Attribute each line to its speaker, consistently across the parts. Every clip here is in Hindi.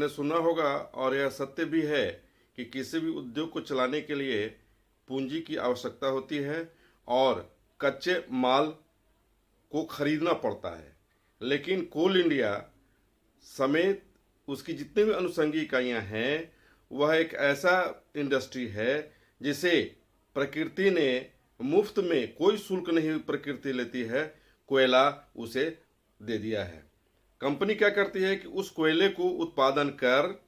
Speaker 1: ने सुना होगा और यह सत्य भी है कि किसी भी उद्योग को चलाने के लिए पूंजी की आवश्यकता होती है और कच्चे माल को खरीदना पड़ता है। लेकिन कोल इंडिया समेत उसकी जितनी भी अनुषंगी इकाइयां हैं, वह एक ऐसा इंडस्ट्री है जिसे प्रकृति ने मुफ्त में, कोई शुल्क नहीं प्रकृति लेती है, कोयला उसे दे दिया है। कंपनी क्या करती है कि उस कोयले को उत्पादन कर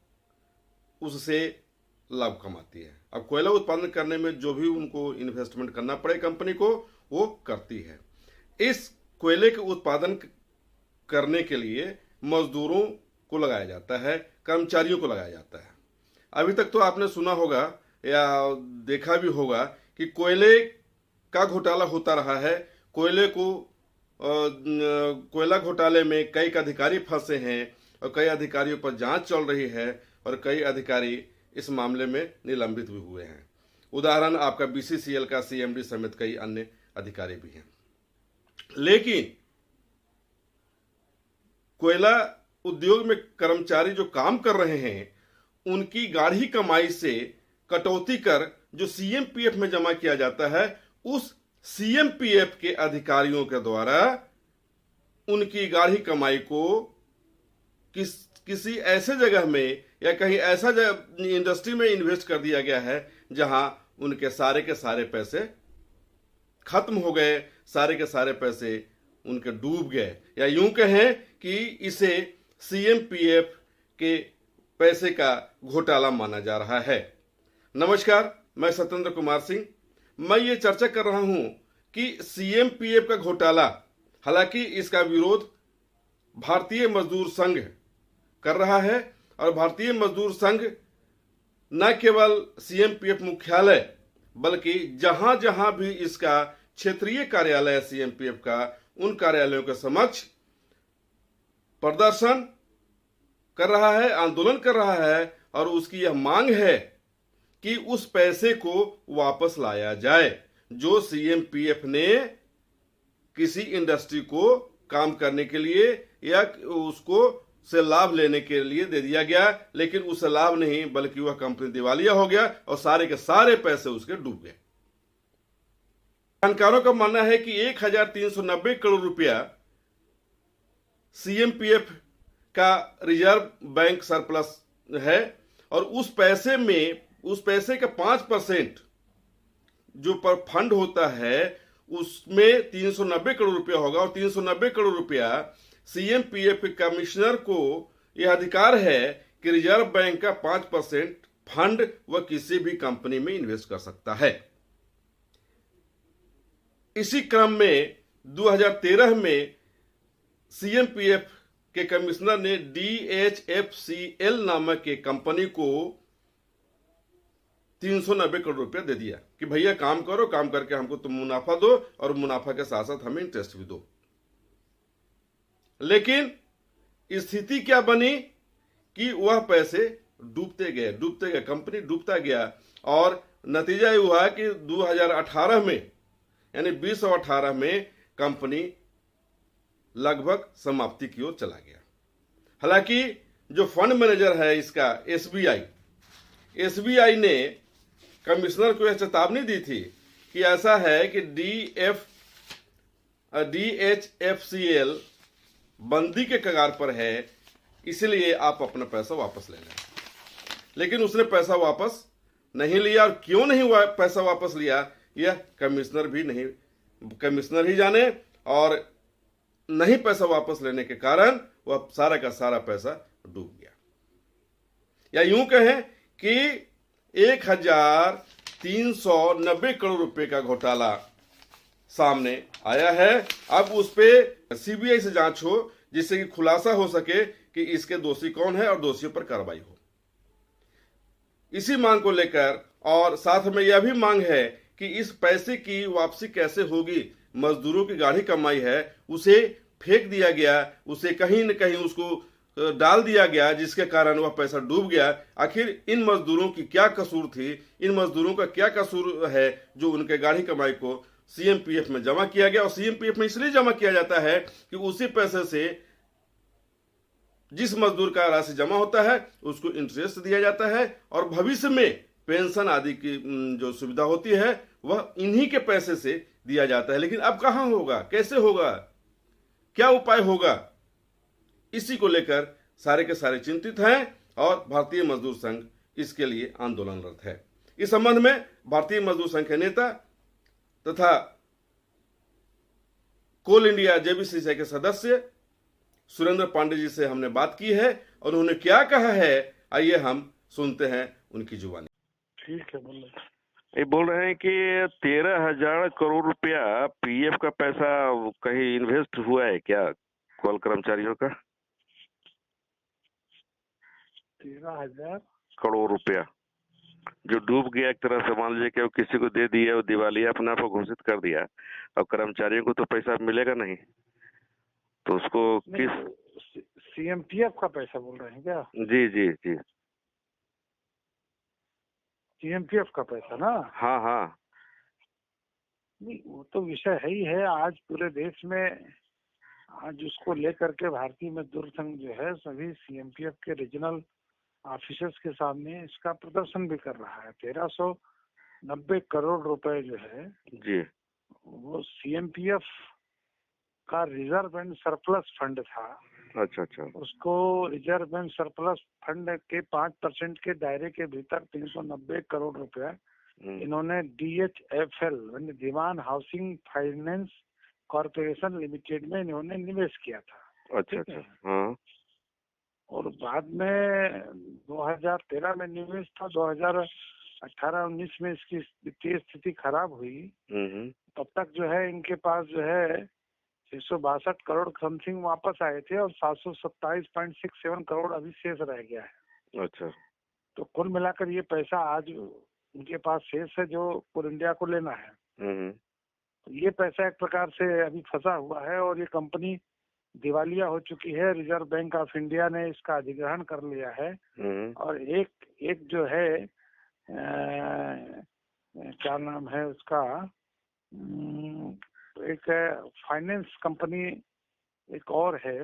Speaker 1: उससे लाभ कमाती है। अब कोयला उत्पादन करने में जो भी उनको इन्वेस्टमेंट करना पड़े कंपनी को, वो करती है। इस कोयले के उत्पादन करने के लिए मजदूरों को लगाया जाता है, कर्मचारियों को लगाया जाता है। अभी तक तो आपने सुना होगा या देखा भी होगा कि कोयले का घोटाला होता रहा है। कोयला घोटाले में कई अधिकारी फंसे हैं और कई अधिकारियों पर जांच चल रही है और कई अधिकारी इस मामले में निलंबित भी हुए हैं। उदाहरण आपका बीसीसीएल का सीएमडी समेत कई अन्य अधिकारी भी हैं। लेकिन कोयला उद्योग में कर्मचारी जो काम कर रहे हैं, उनकी गाढ़ी कमाई से कटौती कर जो सीएमपीएफ में जमा किया जाता है, उस सीएमपीएफ के अधिकारियों के द्वारा उनकी गाढ़ी कमाई को किसी ऐसे जगह में या कहीं ऐसा इंडस्ट्री में इन्वेस्ट कर दिया गया है जहां उनके सारे के सारे पैसे खत्म हो गए, सारे के सारे पैसे उनके डूब गए। या यूं कहें कि इसे सीएमपीएफ के पैसे का घोटाला माना जा रहा है। नमस्कार, मैं सत्येंद्र कुमार सिंह। मैं ये चर्चा कर रहा हूं कि सीएमपीएफ का घोटाला, हालांकि इसका विरोध भारतीय मजदूर संघ कर रहा है और भारतीय मजदूर संघ न केवल सीएमपीएफ मुख्यालय बल्कि जहां जहां भी इसका क्षेत्रीय कार्यालय सीएमपीएफ का, उन कार्यालयों के समक्ष प्रदर्शन कर रहा है, आंदोलन कर रहा है और उसकी यह मांग है कि उस पैसे को वापस लाया जाए जो सीएमपीएफ ने किसी इंडस्ट्री को काम करने के लिए या उसको से लाभ लेने के लिए दे दिया गया, लेकिन उसे लाभ नहीं बल्कि वह कंपनी दिवालिया हो गया और सारे के सारे पैसे उसके डूब गए। जानकारों का मानना है कि 1390 करोड़ रुपया सीएमपीएफ का रिजर्व बैंक सरप्लस है और उस पैसे का 5% जो पर फंड होता है उसमें 390 करोड़ रुपया होगा और 390 करोड़ रुपया सीएमपीएफ के कमिश्नर को यह अधिकार है कि रिजर्व बैंक का 5% फंड वह किसी भी कंपनी में इन्वेस्ट कर सकता है। इसी क्रम में 2013 में सीएमपीएफ के कमिश्नर ने DHFCL नामक एक कंपनी को 390 करोड़ रुपया दे दिया कि भैया काम करो, काम करके हमको तुम मुनाफा दो और मुनाफा के साथ साथ हमें इंटरेस्ट भी दो। लेकिन स्थिति क्या बनी कि वह पैसे डूबते गए, कंपनी डूबता गया और नतीजा ये हुआ कि 2018 में यानी 2018 में कंपनी लगभग समाप्ति की ओर चला गया। हालांकि जो फंड मैनेजर है इसका एसबीआई ने कमिश्नर को यह चेतावनी दी थी कि ऐसा है कि DHFCL बंदी के कगार पर है, इसलिए आप अपना पैसा वापस ले लें। लेकिन उसने पैसा वापस नहीं लिया और क्यों नहीं पैसा वापस लिया यह कमिश्नर ही जाने और नहीं पैसा वापस लेने के कारण वह सारा का सारा पैसा डूब गया। या यूं कहें कि 1390 करोड़ रुपए का घोटाला सामने आया है। अब उस पे सीबीआई से जांच हो जिससे कि खुलासा हो सके कि इसके दोषी कौन है और दोषियों पर कार्रवाई हो। इसी मांग को लेकर और साथ में यह भी मांग है कि इस पैसे की वापसी कैसे होगी। मजदूरों की गाढ़ी कमाई है, उसे फेंक दिया गया, उसे कहीं न कहीं उसको डाल दिया गया जिसके कारण वह पैसा डूब गया। आखिर इन मजदूरों की क्या कसूर थी, इन मजदूरों का क्या कसूर है जो उनके गाढ़ी कमाई को सीएमपीएफ में जमा किया गया। और सीएमपीएफ में इसलिए जमा किया जाता है कि उसी पैसे से जिस मजदूर का राशि जमा होता है उसको इंटरेस्ट दिया जाता है और भविष्य में पेंशन आदि की जो सुविधा होती है वह इन्हीं के पैसे से दिया जाता है। लेकिन अब कहाँ होगा, कैसे होगा, क्या उपाय होगा, इसी को लेकर सारे के सारे चिंतित हैं और भारतीय मजदूर संघ इसके लिए आंदोलनरत है। इस संबंध में भारतीय मजदूर संघ के नेता तथा कोल इंडिया जेबीसीसी के सदस्य सुरेंद्र पांडे जी से हमने बात की है और उन्होंने क्या कहा है, आइए हम सुनते हैं उनकी जुबानी।
Speaker 2: ठीक है, ये बोल रहे हैं कि 13,000 करोड़ रुपया पीएफ का पैसा कहीं इन्वेस्ट हुआ है क्या कोल कर्मचारियों का?
Speaker 3: 13,000
Speaker 2: करोड़ रुपया जो डूब गया एक तरह से, मान लीजिए कि वो किसी को दे दिया, वो दिवालिया अपने आप को घोषित कर दिया, अब कर्मचारियों को तो पैसा मिलेगा नहीं, तो उसको किस
Speaker 3: सीएमपीएफ का पैसा बोल रहे हैं क्या?
Speaker 2: जी जी जी,
Speaker 3: सीएमपीएफ का पैसा ना?
Speaker 2: हाँ हाँ,
Speaker 3: नहीं वो तो विषय है ही है। आज पूरे देश में आज उसको लेकर के भारतीय मजदूर संघ जो है सभी सीएमपीएफ के रीजनल ऑफिसर्स के सामने इसका प्रदर्शन भी कर रहा है। 1390 करोड़ रुपए जो है
Speaker 2: जी,
Speaker 3: वो सीएमपीएफ का रिजर्व एंड सरप्लस फंड था।
Speaker 2: अच्छा अच्छा,
Speaker 3: उसको रिजर्व एंड सरप्लस फंड के 5% के दायरे के भीतर 390 करोड़ रुपया इन्होंने DHFL दीवान हाउसिंग फाइनेंस कॉरपोरेशन लिमिटेड में इन्होंने निवेश किया था।
Speaker 2: अच्छा अच्छा, हाँ,
Speaker 3: और बाद में 2013 में निवेश था, 2018-19 में इसकी वित्तीय स्थिति खराब हुई। तब तक जो है इनके पास जो है 662 करोड़ समथिंग वापस आए थे और 727.67 करोड़ अभी शेष रह गया है।
Speaker 2: अच्छा,
Speaker 3: तो कुल मिलाकर ये पैसा आज उनके पास शेष है जो कोल इंडिया को लेना है। तो ये पैसा एक प्रकार से अभी फंसा हुआ है और ये कंपनी दिवालिया हो चुकी है। रिजर्व बैंक ऑफ इंडिया ने इसका अधिग्रहण कर लिया है और एक जो है क्या नाम है उसका, एक फाइनेंस कंपनी एक और है,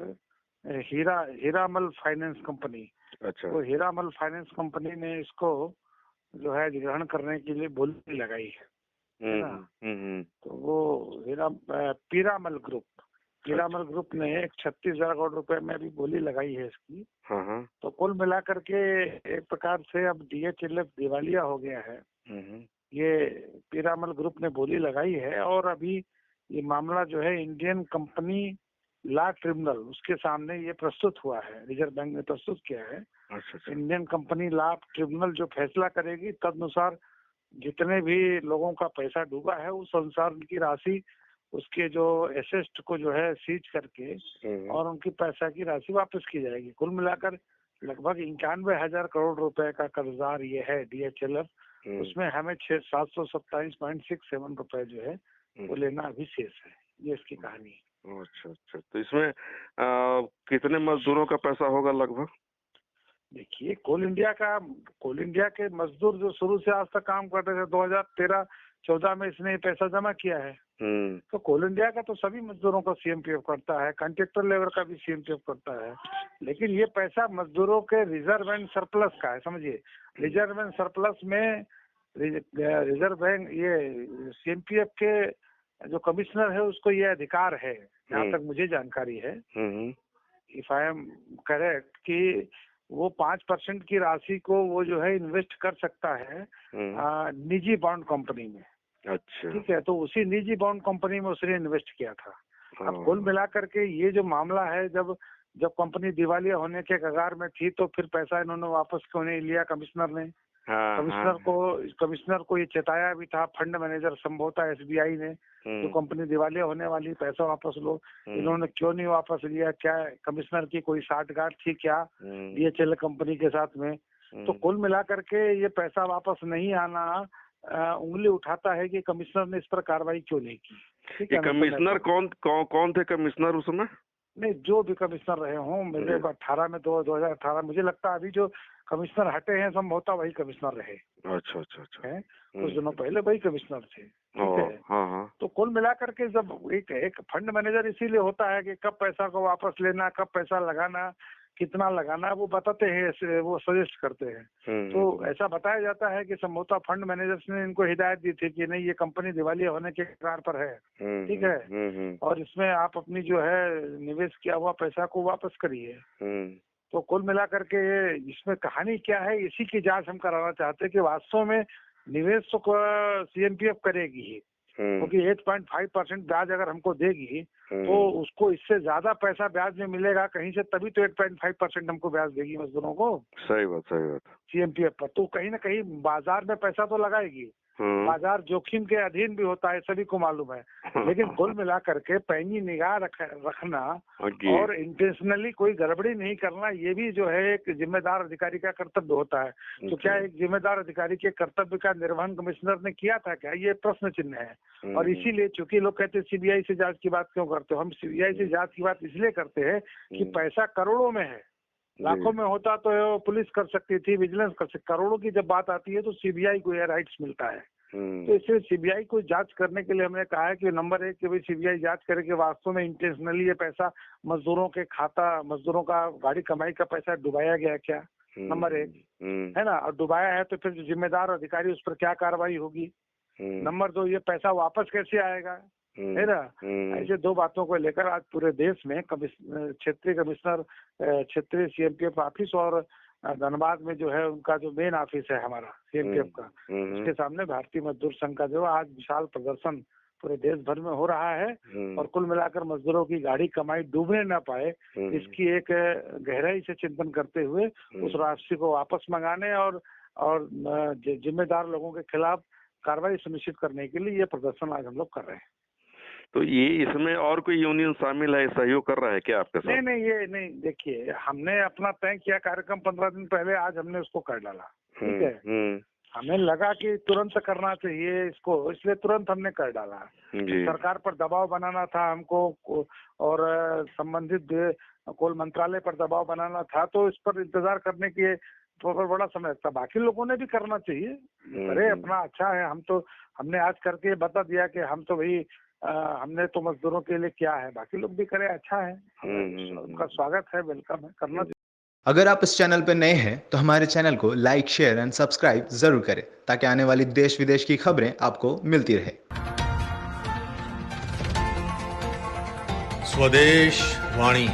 Speaker 3: हीरामल फाइनेंस कंपनी।
Speaker 2: अच्छा,
Speaker 3: तो हीरामल फाइनेंस कंपनी ने इसको जो है अधिग्रहण करने के लिए बोली लगाई है ना। तो वो पीरामल ग्रुप ने एक 36,000 करोड़ रुपए में भी बोली लगाई है इसकी। तो कुल मिलाकर के एक प्रकार से अब DHLF दिवालिया हो गया है। ये पीरामल ग्रुप ने बोली लगाई है और अभी ये मामला जो है इंडियन कंपनी लॉ ट्रिब्यूनल उसके सामने ये प्रस्तुत हुआ है, रिजर्व बैंक ने प्रस्तुत किया है।
Speaker 2: अच्छा,
Speaker 3: इंडियन कंपनी लॉ ट्रिब्यूनल जो फैसला करेगी तदनुसार जितने भी लोगों का पैसा डूबा है उस अनुसार उनकी राशि उसके जो एसेस्ट को जो है सीज करके और उनकी पैसा की राशि वापस की जाएगी। कुल मिलाकर लगभग 91,000 करोड़ रुपए का कर्जदार ये है DHLF। उसमें हमें 727.67 रुपए जो है वो लेना अभी शेष है। ये इसकी कहानी है।
Speaker 2: अच्छा अच्छा, तो इसमें कितने मजदूरों का पैसा होगा लगभग?
Speaker 3: देखिए कोल इंडिया के मजदूर जो शुरू से आज तक काम करते थे, 2013-14 में इसने पैसा जमा किया है। तो कोल इंडिया का तो सभी मजदूरों का सीएमपीएफ करता है, कॉन्ट्रैक्टर लेबर का भी सीएमपीएफ करता है। लेकिन ये पैसा मजदूरों के रिजर्व एंड सरप्लस का है। समझिए, रिजर्व एंड सरप्लस में रिजर्व बैंक ये सीएमपीएफ के जो कमिश्नर है उसको ये अधिकार है, जहाँ तक मुझे जानकारी है, इफ आई एम करेक्ट, कि वो 5% की राशि को वो जो है इन्वेस्ट कर सकता है निजी बॉन्ड कंपनी में।
Speaker 2: अच्छा,
Speaker 3: ठीक है, तो उसी निजी बॉन्ड कंपनी में उसने इन्वेस्ट किया था। अब कुल मिलाकर के ये जो मामला है, जब कंपनी दिवालिया होने के कगार में थी तो फिर पैसा इन्होंने वापस क्यों नहीं लिया कमिश्नर ने? कमिश्नर को ये चेताया भी था फंड मैनेजर संभवतः SBI ने, जो कंपनी दिवालिया होने वाली, पैसा वापस लो। इन्होंने क्यों नहीं वापस लिया? क्या कमिश्नर की कोई साठगांठ थी क्या DHL कंपनी के साथ में? तो कुल मिलाकर के ये पैसा वापस नहीं आना उंगली उठाता है कि कमिश्नर ने इस पर कार्रवाई क्यों नहीं की। ठीक है,
Speaker 2: कमिश्नर कौन थे कमिश्नर उस समय?
Speaker 3: नहीं, जो भी कमिश्नर रहे हों, मुझे 2018 मुझे लगता है अभी जो कमिश्नर हटे हैं संभवतः वही कमिश्नर रहे।
Speaker 2: अच्छा अच्छा अच्छा,
Speaker 3: कुछ दिनों पहले वही कमिश्नर थे। ठीक है, तो कुल मिलाकर के जब एक फंड मैनेजर इसीलिए होता है कि कब पैसा को वापस लेना, कब पैसा लगाना, कितना लगाना है वो बताते हैं, वो सजेस्ट करते हैं। तो ऐसा बताया जाता है कि संभवतः फंड मैनेजर्स ने इनको हिदायत दी थी कि नहीं, ये कंपनी दिवालिया होने के कगार पर है, ठीक है, और इसमें आप अपनी जो है निवेश किया हुआ पैसा को वापस करिए। तो कुल मिलाकर के इसमें कहानी क्या है, इसी की जांच हम कराना चाहते हैं कि वास्तव में निवेश तो सीएमपीएफ करेगी ही, क्योंकि 8.5% ब्याज अगर हमको देगी तो उसको इससे ज्यादा पैसा ब्याज में मिलेगा कहीं से, तभी तो 8.5% हमको ब्याज देगी मजदूरों को।
Speaker 2: सही बात
Speaker 3: सीएमपीएफ पर तो कहीं ना कहीं बाजार में पैसा तो लगाएगी। बाजार जोखिम के अधीन भी होता है, सभी को मालूम है, लेकिन कुल मिला करके पैनी निगाह रखना और इंटेंशनली कोई गड़बड़ी नहीं करना, ये भी जो है एक जिम्मेदार अधिकारी का कर्तव्य होता है। तो क्या एक जिम्मेदार अधिकारी के कर्तव्य का निर्वहन कमिश्नर ने किया था क्या, ये प्रश्न चिन्ह है। और इसीलिए चूंकि लोग कहते हैं सीबीआई से जांच की बात क्यों करते हो, हम सीबीआई से जांच की बात इसलिए करते हैं कि पैसा करोड़ों में है, लाखों में होता तो पुलिस कर सकती थी, विजिलेंस कर सकती, करोड़ों की जब बात आती है तो सीबीआई को यह राइट्स मिलता है। तो इसलिए सीबीआई को जांच करने के लिए हमने कहा है कि नंबर 1 कि भाई सीबीआई जांच करे कि वास्तव में इंटेंशनली ये पैसा मजदूरों के खाता, मजदूरों का गाड़ी कमाई का पैसा डुबाया गया क्या, नंबर 1 है ना, और डुबाया है तो फिर जो जिम्मेदार अधिकारी उस पर क्या कार्रवाई होगी। नंबर 2, ये पैसा वापस कैसे आएगा, है ना। ऐसे 2 बातों को लेकर आज पूरे देश में क्षेत्रीय कमिश्नर, क्षेत्रीय सीएमपीएफ ऑफिस और धनबाद में जो है उनका जो मेन ऑफिस है हमारा सीएमपीएफ का, उसके सामने भारतीय मजदूर संघ का जो आज विशाल प्रदर्शन पूरे देश भर में हो रहा है। और कुल मिलाकर मजदूरों की गाड़ी कमाई डूबने न पाए, इसकी एक गहराई से चिंतन करते हुए उस राशि को वापस मंगाने और जिम्मेदार लोगों के खिलाफ कार्रवाई सुनिश्चित करने के लिए ये प्रदर्शन आज हम लोग कर रहे हैं।
Speaker 2: तो ये इसमें और कोई यूनियन शामिल है, सहयोग कर रहा है क्या आपके साथ?
Speaker 3: नहीं, ये नहीं, देखिए हमने अपना तय किया कार्यक्रम 15 दिन पहले, आज हमने उसको कर डाला, ठीक है। हमें लगा कि तुरंत करना चाहिए इसको, इसलिए तुरंत हमने कर डाला। सरकार पर दबाव बनाना था हमको और संबंधित कोल मंत्रालय पर दबाव बनाना था, तो इस पर इंतजार करने के बड़ा समय लगता। बाकी लोगों ने भी करना चाहिए, अरे अपना अच्छा है, हमने आज करके बता दिया कि हम तो भाई हमने तो मजदूरों के लिए क्या है, बाकी लोग भी करें, अच्छा है, उनका स्वागत है, वेलकम है, करना चाहिए।
Speaker 4: अगर आप इस चैनल पर नए हैं तो हमारे चैनल को लाइक, शेयर एंड सब्सक्राइब जरूर करें ताकि आने वाली देश विदेश की खबरें आपको मिलती रहे।
Speaker 5: स्वदेश वाणी।